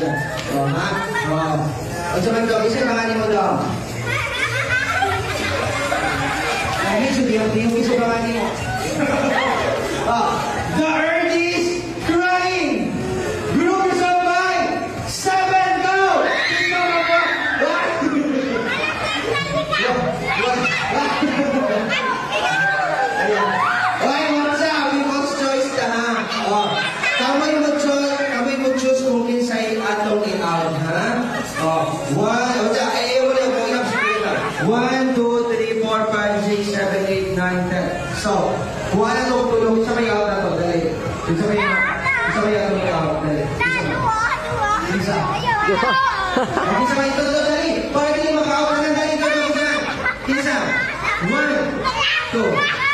siya. O, ha? O. O, sa man daw, isa panganin mo daw. Ay, yung isa panganin mo. O, the earth is crying. Group yourself by 7, go! Ikaw na po. Okay, Marcia, we must choice ka, ha? O, kami mo choose kung kinsay atong i-out, ha? O, 1, 2, 3, 4, 5, 6, 7, 8, 9, 10. So, kung ano tulong, isa may out na to, dali. Isa may out, dali. Isa. Isa may ito, dali. Para hindi maka-out na, dali. Isa. 1, 2,